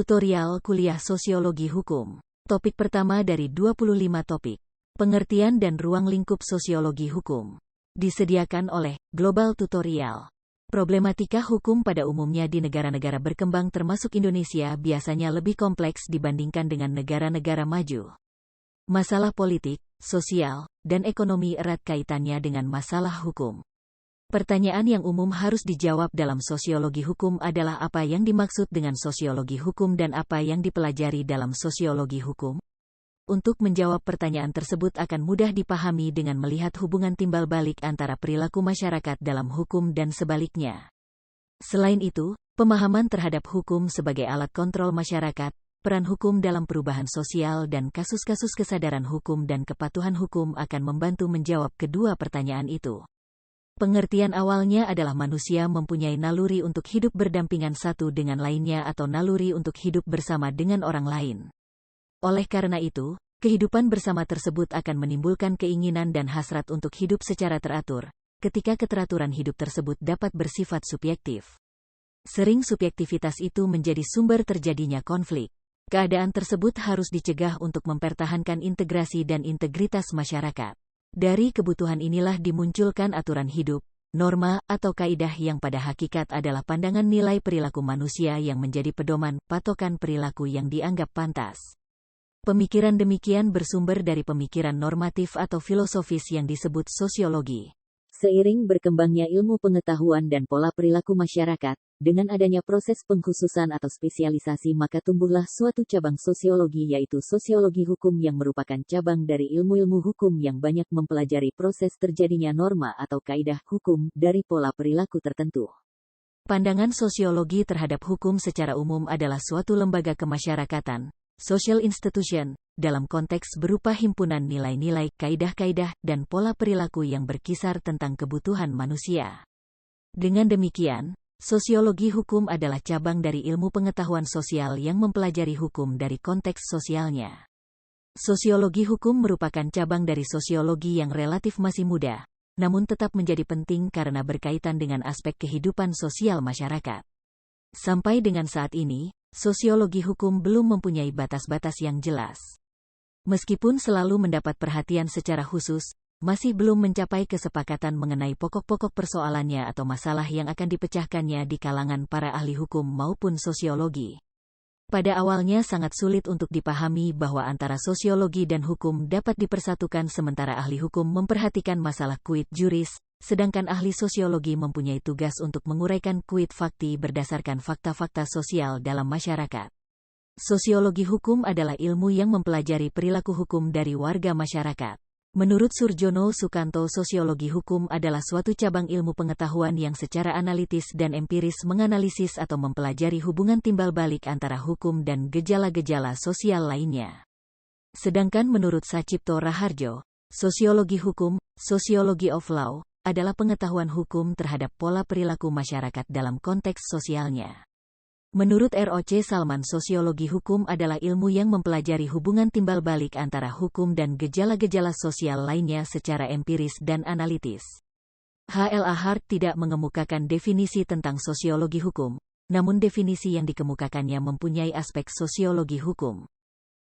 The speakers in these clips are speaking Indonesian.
Tutorial Kuliah Sosiologi Hukum. Topik pertama dari 25 topik. Pengertian dan ruang lingkup sosiologi hukum. Disediakan oleh Global Tutorial. Problematika hukum pada umumnya di negara-negara berkembang termasuk Indonesia biasanya lebih kompleks dibandingkan dengan negara-negara maju. Masalah politik, sosial, dan ekonomi erat kaitannya dengan masalah hukum. Pertanyaan yang umum harus dijawab dalam sosiologi hukum adalah apa yang dimaksud dengan sosiologi hukum dan apa yang dipelajari dalam sosiologi hukum. Untuk menjawab pertanyaan tersebut akan mudah dipahami dengan melihat hubungan timbal balik antara perilaku masyarakat dalam hukum dan sebaliknya. Selain itu, pemahaman terhadap hukum sebagai alat kontrol masyarakat, peran hukum dalam perubahan sosial dan kasus-kasus kesadaran hukum dan kepatuhan hukum akan membantu menjawab kedua pertanyaan itu. Pengertian awalnya adalah manusia mempunyai naluri untuk hidup berdampingan satu dengan lainnya atau naluri untuk hidup bersama dengan orang lain. Oleh karena itu, kehidupan bersama tersebut akan menimbulkan keinginan dan hasrat untuk hidup secara teratur, ketika keteraturan hidup tersebut dapat bersifat subjektif. Sering subjektivitas itu menjadi sumber terjadinya konflik. Keadaan tersebut harus dicegah untuk mempertahankan integrasi dan integritas masyarakat. Dari kebutuhan inilah dimunculkan aturan hidup, norma, atau kaidah yang pada hakikat adalah pandangan nilai perilaku manusia yang menjadi pedoman, patokan perilaku yang dianggap pantas. Pemikiran demikian bersumber dari pemikiran normatif atau filosofis yang disebut sosiologi. Seiring berkembangnya ilmu pengetahuan dan pola perilaku masyarakat, dengan adanya proses pengkhususan atau spesialisasi maka tumbuhlah suatu cabang sosiologi yaitu sosiologi hukum yang merupakan cabang dari ilmu-ilmu hukum yang banyak mempelajari proses terjadinya norma atau kaidah hukum dari pola perilaku tertentu. Pandangan sosiologi terhadap hukum secara umum adalah suatu lembaga kemasyarakatan, social institution, dalam konteks berupa himpunan nilai-nilai, kaidah-kaidah, dan pola perilaku yang berkisar tentang kebutuhan manusia. Dengan demikian, sosiologi hukum adalah cabang dari ilmu pengetahuan sosial yang mempelajari hukum dari konteks sosialnya. Sosiologi hukum merupakan cabang dari sosiologi yang relatif masih muda, namun tetap menjadi penting karena berkaitan dengan aspek kehidupan sosial masyarakat. Sampai dengan saat ini, sosiologi hukum belum mempunyai batas-batas yang jelas. Meskipun selalu mendapat perhatian secara khusus, masih belum mencapai kesepakatan mengenai pokok-pokok persoalannya atau masalah yang akan dipecahkannya di kalangan para ahli hukum maupun sosiologi. Pada awalnya sangat sulit untuk dipahami bahwa antara sosiologi dan hukum dapat dipersatukan sementara ahli hukum memperhatikan masalah quid juris, sedangkan ahli sosiologi mempunyai tugas untuk menguraikan quid facti berdasarkan fakta-fakta sosial dalam masyarakat. Sosiologi hukum adalah ilmu yang mempelajari perilaku hukum dari warga masyarakat. Menurut Surjono Sukanto, sosiologi hukum adalah suatu cabang ilmu pengetahuan yang secara analitis dan empiris menganalisis atau mempelajari hubungan timbal balik antara hukum dan gejala-gejala sosial lainnya. Sedangkan menurut Sacipto Raharjo, sosiologi hukum, sociology of law, adalah pengetahuan hukum terhadap pola perilaku masyarakat dalam konteks sosialnya. Menurut R.O.C. Salman, sosiologi hukum adalah ilmu yang mempelajari hubungan timbal balik antara hukum dan gejala-gejala sosial lainnya secara empiris dan analitis. H.L.A. Hart tidak mengemukakan definisi tentang sosiologi hukum, namun definisi yang dikemukakannya mempunyai aspek sosiologi hukum.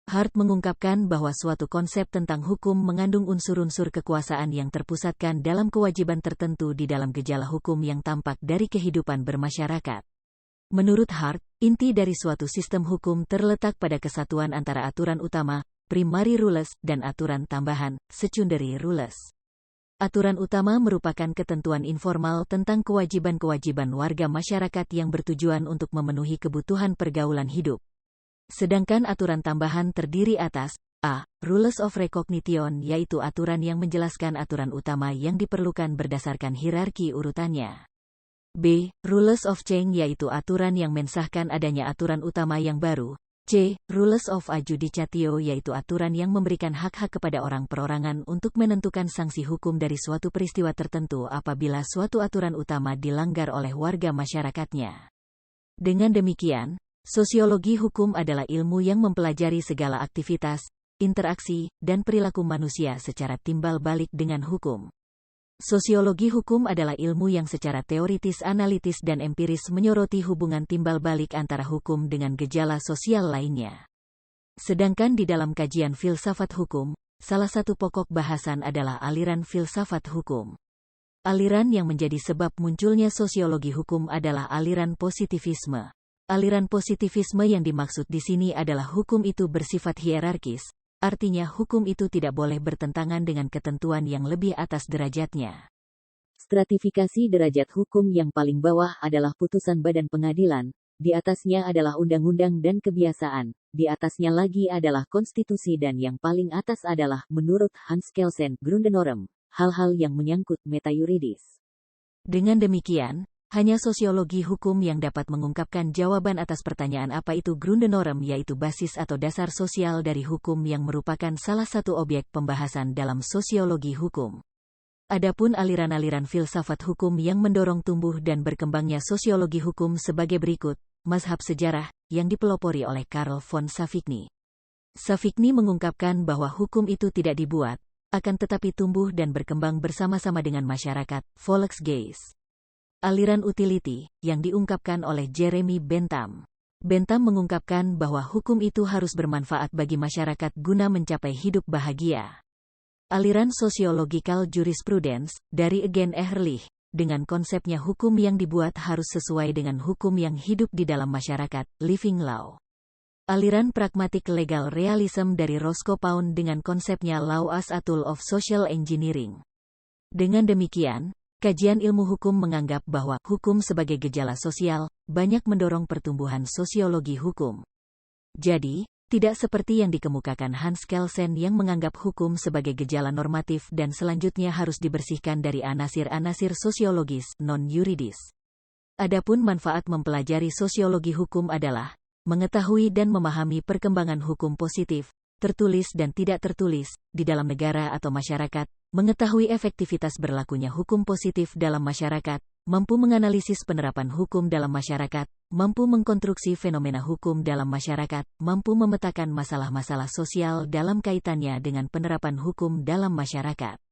Hart mengungkapkan bahwa suatu konsep tentang hukum mengandung unsur-unsur kekuasaan yang terpusatkan dalam kewajiban tertentu di dalam gejala hukum yang tampak dari kehidupan bermasyarakat. Menurut Hart, inti dari suatu sistem hukum terletak pada kesatuan antara aturan utama, primary rules, dan aturan tambahan, secondary rules. Aturan utama merupakan ketentuan informal tentang kewajiban-kewajiban warga masyarakat yang bertujuan untuk memenuhi kebutuhan pergaulan hidup. Sedangkan aturan tambahan terdiri atas a. Rules of recognition, yaitu aturan yang menjelaskan aturan utama yang diperlukan berdasarkan hierarki urutannya. B. Rules of change, yaitu aturan yang mensahkan adanya aturan utama yang baru. C. Rules of adjudicatio, yaitu aturan yang memberikan hak-hak kepada orang perorangan untuk menentukan sanksi hukum dari suatu peristiwa tertentu apabila suatu aturan utama dilanggar oleh warga masyarakatnya. Dengan demikian, sosiologi hukum adalah ilmu yang mempelajari segala aktivitas, interaksi, dan perilaku manusia secara timbal balik dengan hukum. Sosiologi hukum adalah ilmu yang secara teoritis, analitis, dan empiris menyoroti hubungan timbal balik antara hukum dengan gejala sosial lainnya. Sedangkan di dalam kajian filsafat hukum, salah satu pokok bahasan adalah aliran filsafat hukum. Aliran yang menjadi sebab munculnya sosiologi hukum adalah aliran positivisme. Aliran positivisme yang dimaksud di sini adalah hukum itu bersifat hierarkis, artinya hukum itu tidak boleh bertentangan dengan ketentuan yang lebih atas derajatnya. Stratifikasi derajat hukum yang paling bawah adalah putusan badan pengadilan, di atasnya adalah undang-undang dan kebiasaan, di atasnya lagi adalah konstitusi, dan yang paling atas adalah, menurut Hans Kelsen, Grundnorm, hal-hal yang menyangkut metayuridis. Dengan demikian, hanya sosiologi hukum yang dapat mengungkapkan jawaban atas pertanyaan apa itu Grundnorm, yaitu basis atau dasar sosial dari hukum yang merupakan salah satu objek pembahasan dalam sosiologi hukum. Adapun aliran-aliran filsafat hukum yang mendorong tumbuh dan berkembangnya sosiologi hukum sebagai berikut: mazhab sejarah, yang dipelopori oleh Carl von Savigny. Savigny mengungkapkan bahwa hukum itu tidak dibuat, akan tetapi tumbuh dan berkembang bersama-sama dengan masyarakat, Volksgeist. Aliran utility, yang diungkapkan oleh Jeremy Bentham. Bentham mengungkapkan bahwa hukum itu harus bermanfaat bagi masyarakat guna mencapai hidup bahagia. Aliran sosiologikal jurisprudence, dari Eugene Ehrlich, dengan konsepnya hukum yang dibuat harus sesuai dengan hukum yang hidup di dalam masyarakat, living law. Aliran pragmatic legal realism dari Roscoe Pound dengan konsepnya law as a tool of social engineering. Dengan demikian, kajian ilmu hukum menganggap bahwa hukum sebagai gejala sosial banyak mendorong pertumbuhan sosiologi hukum. Jadi, tidak seperti yang dikemukakan Hans Kelsen yang menganggap hukum sebagai gejala normatif dan selanjutnya harus dibersihkan dari anasir-anasir sosiologis non-yuridis. Adapun manfaat mempelajari sosiologi hukum adalah mengetahui dan memahami perkembangan hukum positif, tertulis dan tidak tertulis, di dalam negara atau masyarakat, mengetahui efektivitas berlakunya hukum positif dalam masyarakat, mampu menganalisis penerapan hukum dalam masyarakat, mampu mengkonstruksi fenomena hukum dalam masyarakat, mampu memetakan masalah-masalah sosial dalam kaitannya dengan penerapan hukum dalam masyarakat.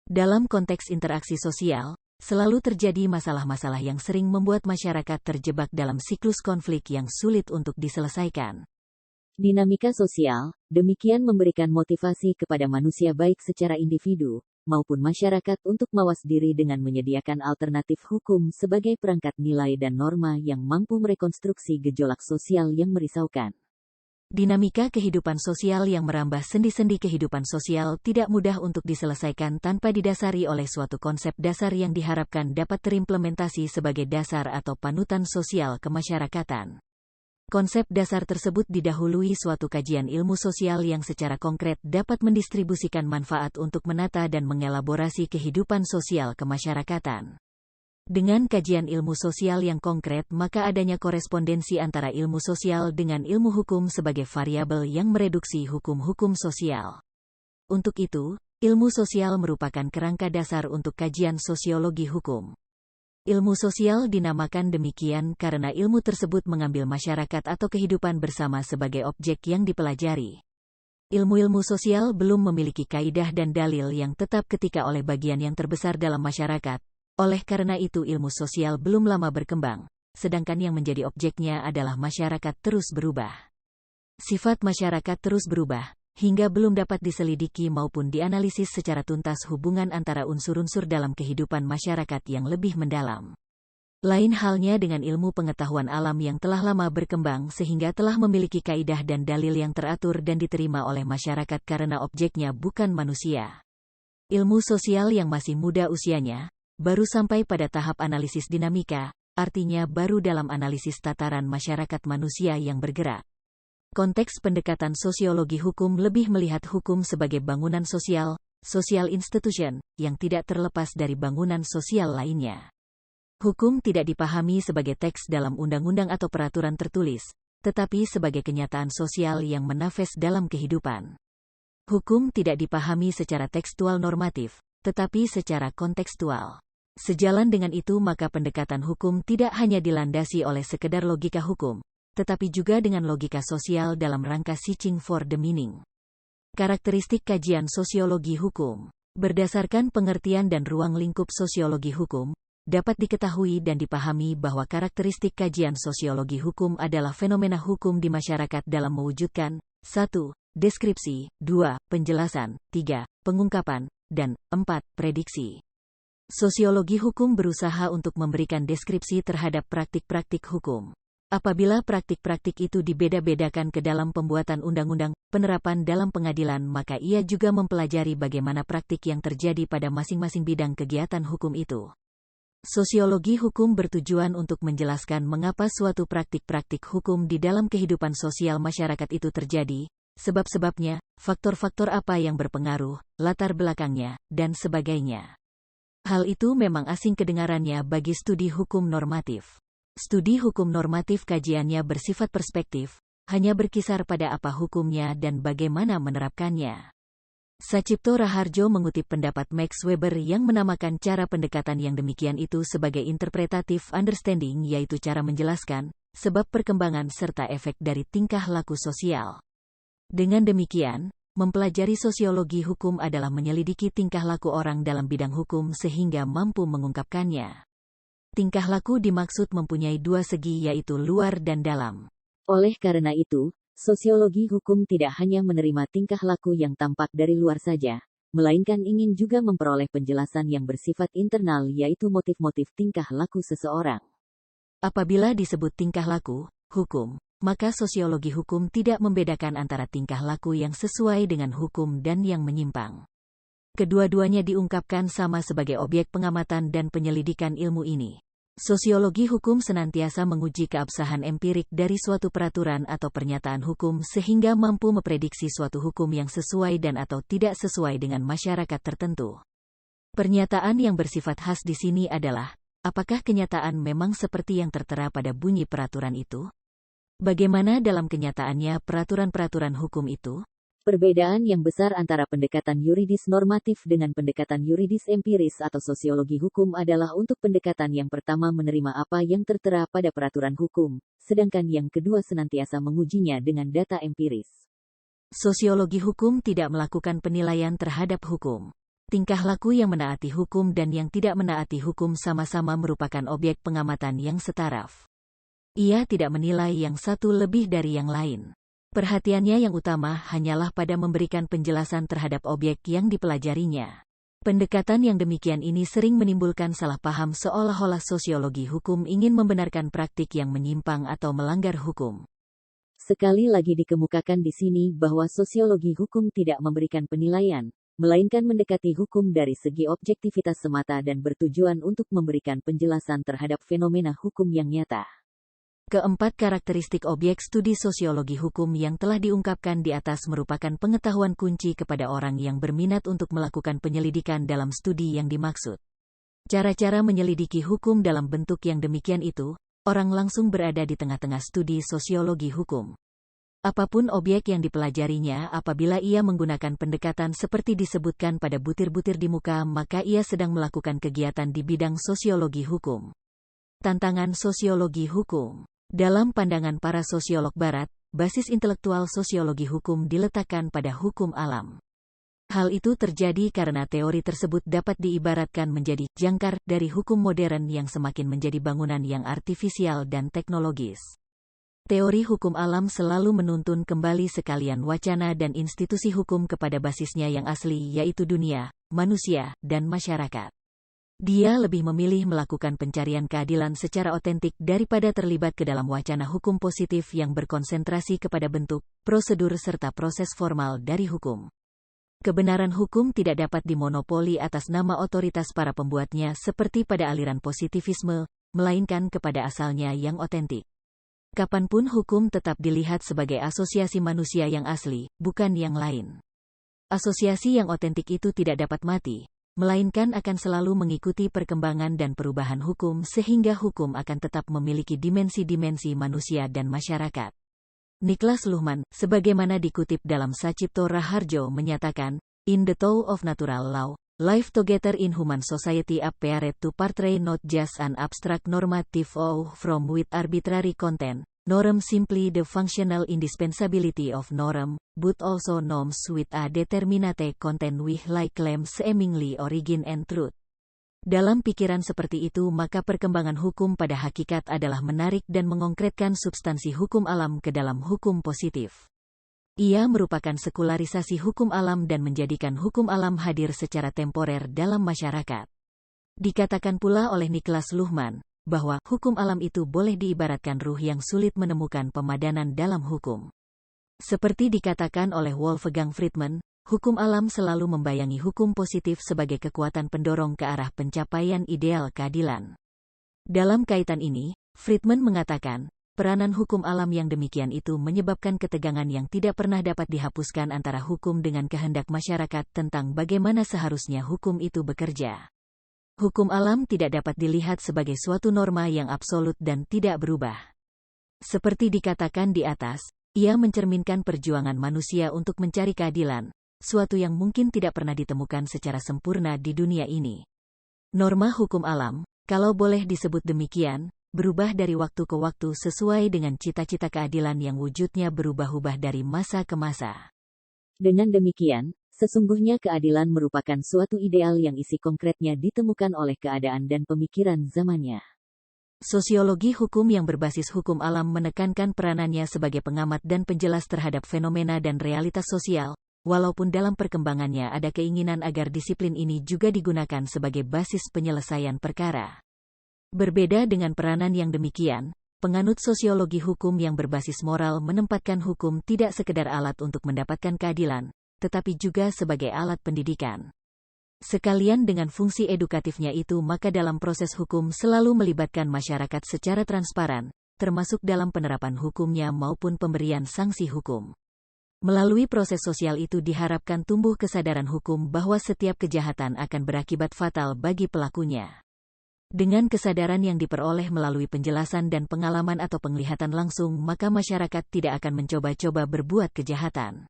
Dalam konteks interaksi sosial, selalu terjadi masalah-masalah yang sering membuat masyarakat terjebak dalam siklus konflik yang sulit untuk diselesaikan. Dinamika sosial, demikian memberikan motivasi kepada manusia baik secara individu, maupun masyarakat untuk mawas diri dengan menyediakan alternatif hukum sebagai perangkat nilai dan norma yang mampu merekonstruksi gejolak sosial yang merisaukan. Dinamika kehidupan sosial yang merambah sendi-sendi kehidupan sosial tidak mudah untuk diselesaikan tanpa didasari oleh suatu konsep dasar yang diharapkan dapat terimplementasi sebagai dasar atau panutan sosial kemasyarakatan. Konsep dasar tersebut didahului suatu kajian ilmu sosial yang secara konkret dapat mendistribusikan manfaat untuk menata dan mengelaborasi kehidupan sosial kemasyarakatan. Dengan kajian ilmu sosial yang konkret, maka adanya korespondensi antara ilmu sosial dengan ilmu hukum sebagai variabel yang mereduksi hukum-hukum sosial. Untuk itu, ilmu sosial merupakan kerangka dasar untuk kajian sosiologi hukum. Ilmu sosial dinamakan demikian karena ilmu tersebut mengambil masyarakat atau kehidupan bersama sebagai objek yang dipelajari. Ilmu-ilmu sosial belum memiliki kaidah dan dalil yang tetap ketika oleh bagian yang terbesar dalam masyarakat. Oleh karena itu ilmu sosial belum lama berkembang, sedangkan yang menjadi objeknya adalah masyarakat terus berubah. Sifat masyarakat terus berubah, hingga belum dapat diselidiki maupun dianalisis secara tuntas hubungan antara unsur-unsur dalam kehidupan masyarakat yang lebih mendalam. Lain halnya dengan ilmu pengetahuan alam yang telah lama berkembang sehingga telah memiliki kaidah dan dalil yang teratur dan diterima oleh masyarakat karena objeknya bukan manusia. Ilmu sosial yang masih muda usianya, baru sampai pada tahap analisis dinamika, artinya baru dalam analisis tataran masyarakat manusia yang bergerak. Konteks pendekatan sosiologi hukum lebih melihat hukum sebagai bangunan sosial, social institution, yang tidak terlepas dari bangunan sosial lainnya. Hukum tidak dipahami sebagai teks dalam undang-undang atau peraturan tertulis, tetapi sebagai kenyataan sosial yang menafas dalam kehidupan. Hukum tidak dipahami secara tekstual normatif, tetapi secara kontekstual. Sejalan dengan itu maka pendekatan hukum tidak hanya dilandasi oleh sekedar logika hukum, tetapi juga dengan logika sosial dalam rangka searching for the meaning. Karakteristik kajian sosiologi hukum. Berdasarkan pengertian dan ruang lingkup sosiologi hukum, dapat diketahui dan dipahami bahwa karakteristik kajian sosiologi hukum adalah fenomena hukum di masyarakat dalam mewujudkan 1. Deskripsi, 2. Penjelasan, 3. Pengungkapan, dan 4. Prediksi. Sosiologi hukum berusaha untuk memberikan deskripsi terhadap praktik-praktik hukum. Apabila praktik-praktik itu dibeda-bedakan ke dalam pembuatan undang-undang, penerapan dalam pengadilan, maka ia juga mempelajari bagaimana praktik yang terjadi pada masing-masing bidang kegiatan hukum itu. Sosiologi hukum bertujuan untuk menjelaskan mengapa suatu praktik-praktik hukum di dalam kehidupan sosial masyarakat itu terjadi, sebab-sebabnya, faktor-faktor apa yang berpengaruh, latar belakangnya, dan sebagainya. Hal itu memang asing kedengarannya bagi studi hukum normatif. Studi hukum normatif kajiannya bersifat perspektif, hanya berkisar pada apa hukumnya dan bagaimana menerapkannya. Sacipto Raharjo mengutip pendapat Max Weber yang menamakan cara pendekatan yang demikian itu sebagai interpretative understanding, yaitu cara menjelaskan sebab perkembangan serta efek dari tingkah laku sosial. Dengan demikian, mempelajari sosiologi hukum adalah menyelidiki tingkah laku orang dalam bidang hukum sehingga mampu mengungkapkannya. Tingkah laku dimaksud mempunyai dua segi, yaitu luar dan dalam. Oleh karena itu, sosiologi hukum tidak hanya menerima tingkah laku yang tampak dari luar saja, melainkan ingin juga memperoleh penjelasan yang bersifat internal, yaitu motif-motif tingkah laku seseorang. Apabila disebut tingkah laku hukum, maka sosiologi hukum tidak membedakan antara tingkah laku yang sesuai dengan hukum dan yang menyimpang. Kedua-duanya diungkapkan sama sebagai objek pengamatan dan penyelidikan ilmu ini. Sosiologi hukum senantiasa menguji keabsahan empirik dari suatu peraturan atau pernyataan hukum sehingga mampu memprediksi suatu hukum yang sesuai dan atau tidak sesuai dengan masyarakat tertentu. Pernyataan yang bersifat khas di sini adalah, apakah kenyataan memang seperti yang tertera pada bunyi peraturan itu? Bagaimana dalam kenyataannya peraturan-peraturan hukum itu? Perbedaan yang besar antara pendekatan yuridis normatif dengan pendekatan yuridis empiris atau sosiologi hukum adalah untuk pendekatan yang pertama menerima apa yang tertera pada peraturan hukum, sedangkan yang kedua senantiasa mengujinya dengan data empiris. Sosiologi hukum tidak melakukan penilaian terhadap hukum. Tingkah laku yang menaati hukum dan yang tidak menaati hukum sama-sama merupakan objek pengamatan yang setaraf. Ia tidak menilai yang satu lebih dari yang lain. Perhatiannya yang utama hanyalah pada memberikan penjelasan terhadap objek yang dipelajarinya. Pendekatan yang demikian ini sering menimbulkan salah paham seolah-olah sosiologi hukum ingin membenarkan praktik yang menyimpang atau melanggar hukum. Sekali lagi dikemukakan di sini bahwa sosiologi hukum tidak memberikan penilaian, melainkan mendekati hukum dari segi objektivitas semata dan bertujuan untuk memberikan penjelasan terhadap fenomena hukum yang nyata. Keempat karakteristik objek studi sosiologi hukum yang telah diungkapkan di atas merupakan pengetahuan kunci kepada orang yang berminat untuk melakukan penyelidikan dalam studi yang dimaksud. Cara-cara menyelidiki hukum dalam bentuk yang demikian itu, orang langsung berada di tengah-tengah studi sosiologi hukum. Apapun objek yang dipelajarinya, apabila ia menggunakan pendekatan seperti disebutkan pada butir-butir di muka, maka ia sedang melakukan kegiatan di bidang sosiologi hukum. Tantangan sosiologi hukum. Dalam pandangan para sosiolog barat, basis intelektual sosiologi hukum diletakkan pada hukum alam. Hal itu terjadi karena teori tersebut dapat diibaratkan menjadi jangkar dari hukum modern yang semakin menjadi bangunan yang artifisial dan teknologis. Teori hukum alam selalu menuntun kembali sekalian wacana dan institusi hukum kepada basisnya yang asli, yaitu dunia, manusia, dan masyarakat. Dia lebih memilih melakukan pencarian keadilan secara otentik daripada terlibat ke dalam wacana hukum positif yang berkonsentrasi kepada bentuk, prosedur serta proses formal dari hukum. Kebenaran hukum tidak dapat dimonopoli atas nama otoritas para pembuatnya seperti pada aliran positivisme, melainkan kepada asalnya yang otentik. Kapanpun hukum tetap dilihat sebagai asosiasi manusia yang asli, bukan yang lain. Asosiasi yang otentik itu tidak dapat mati, melainkan akan selalu mengikuti perkembangan dan perubahan hukum sehingga hukum akan tetap memiliki dimensi-dimensi manusia dan masyarakat. Niklas Luhmann, sebagaimana dikutip dalam Sacipto Raharjo menyatakan, "In the Tow of Natural Law, life together in human society appeared to portray not just an abstract normative law from with arbitrary content, Norm simply the functional indispensability of norm, but also norms with a determinate content with like claim seemingly origin and truth. Dalam pikiran seperti itu maka perkembangan hukum pada hakikat adalah menarik dan mengongkretkan substansi hukum alam ke dalam hukum positif. Ia merupakan sekularisasi hukum alam dan menjadikan hukum alam hadir secara temporer dalam masyarakat. Dikatakan pula oleh Niklas Luhmann, bahwa hukum alam itu boleh diibaratkan ruh yang sulit menemukan pemadanan dalam hukum. Seperti dikatakan oleh Wolfgang Friedman, hukum alam selalu membayangi hukum positif sebagai kekuatan pendorong ke arah pencapaian ideal keadilan. Dalam kaitan ini, Friedman mengatakan, peranan hukum alam yang demikian itu menyebabkan ketegangan yang tidak pernah dapat dihapuskan antara hukum dengan kehendak masyarakat tentang bagaimana seharusnya hukum itu bekerja. Hukum alam tidak dapat dilihat sebagai suatu norma yang absolut dan tidak berubah. Seperti dikatakan di atas, ia mencerminkan perjuangan manusia untuk mencari keadilan, suatu yang mungkin tidak pernah ditemukan secara sempurna di dunia ini. Norma hukum alam, kalau boleh disebut demikian, berubah dari waktu ke waktu sesuai dengan cita-cita keadilan yang wujudnya berubah-ubah dari masa ke masa. Dengan demikian, sesungguhnya keadilan merupakan suatu ideal yang isi konkretnya ditemukan oleh keadaan dan pemikiran zamannya. Sosiologi hukum yang berbasis hukum alam menekankan peranannya sebagai pengamat dan penjelas terhadap fenomena dan realitas sosial, walaupun dalam perkembangannya ada keinginan agar disiplin ini juga digunakan sebagai basis penyelesaian perkara. Berbeda dengan peranan yang demikian, penganut sosiologi hukum yang berbasis moral menempatkan hukum tidak sekedar alat untuk mendapatkan keadilan, tetapi juga sebagai alat pendidikan. Sekalian dengan fungsi edukatifnya itu maka dalam proses hukum selalu melibatkan masyarakat secara transparan, termasuk dalam penerapan hukumnya maupun pemberian sanksi hukum. Melalui proses sosial itu diharapkan tumbuh kesadaran hukum bahwa setiap kejahatan akan berakibat fatal bagi pelakunya. Dengan kesadaran yang diperoleh melalui penjelasan dan pengalaman atau penglihatan langsung, maka masyarakat tidak akan mencoba-coba berbuat kejahatan.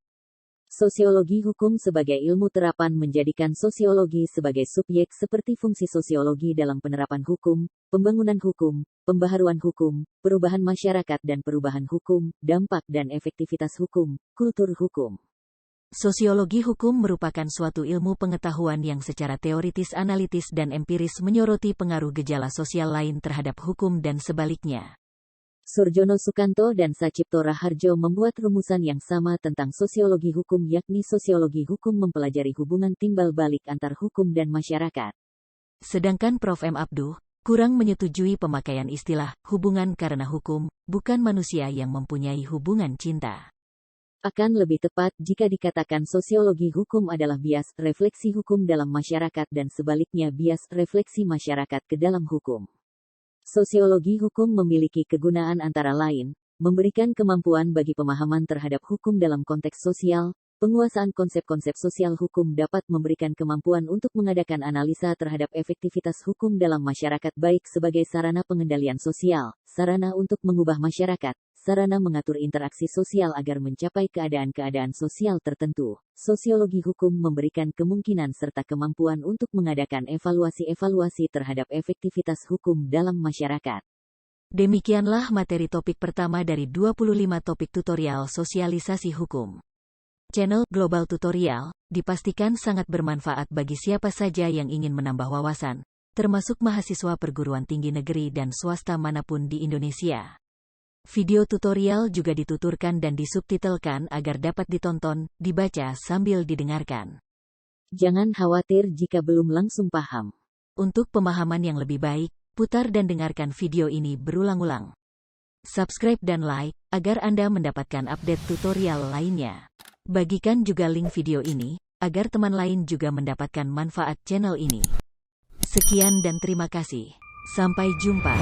Sosiologi hukum sebagai ilmu terapan menjadikan sosiologi sebagai subjek seperti fungsi sosiologi dalam penerapan hukum, pembangunan hukum, pembaharuan hukum, perubahan masyarakat dan perubahan hukum, dampak dan efektivitas hukum, kultur hukum. Sosiologi hukum merupakan suatu ilmu pengetahuan yang secara teoritis, analitis dan empiris menyoroti pengaruh gejala sosial lain terhadap hukum dan sebaliknya. Surjono Sukanto dan Sacipto Raharjo membuat rumusan yang sama tentang sosiologi hukum, yakni sosiologi hukum mempelajari hubungan timbal balik antar hukum dan masyarakat. Sedangkan Prof. M. Abduh kurang menyetujui pemakaian istilah hubungan karena hukum, bukan manusia yang mempunyai hubungan cinta. Akan lebih tepat jika dikatakan sosiologi hukum adalah bias refleksi hukum dalam masyarakat dan sebaliknya bias refleksi masyarakat ke dalam hukum. Sosiologi hukum memiliki kegunaan antara lain, memberikan kemampuan bagi pemahaman terhadap hukum dalam konteks sosial, penguasaan konsep-konsep sosial hukum dapat memberikan kemampuan untuk mengadakan analisa terhadap efektivitas hukum dalam masyarakat baik sebagai sarana pengendalian sosial, sarana untuk mengubah masyarakat, sarana mengatur interaksi sosial agar mencapai keadaan-keadaan sosial tertentu. Sosiologi hukum memberikan kemungkinan serta kemampuan untuk mengadakan evaluasi-evaluasi terhadap efektivitas hukum dalam masyarakat. Demikianlah materi topik pertama dari 25 topik tutorial sosialisasi hukum. Channel Global Tutorial dipastikan sangat bermanfaat bagi siapa saja yang ingin menambah wawasan, termasuk mahasiswa perguruan tinggi negeri dan swasta manapun di Indonesia. Video tutorial juga dituturkan dan disubtitelkan agar dapat ditonton, dibaca sambil didengarkan. Jangan khawatir jika belum langsung paham. Untuk pemahaman yang lebih baik, putar dan dengarkan video ini berulang-ulang. Subscribe dan like, agar Anda mendapatkan update tutorial lainnya. Bagikan juga link video ini, agar teman lain juga mendapatkan manfaat channel ini. Sekian dan terima kasih. Sampai jumpa.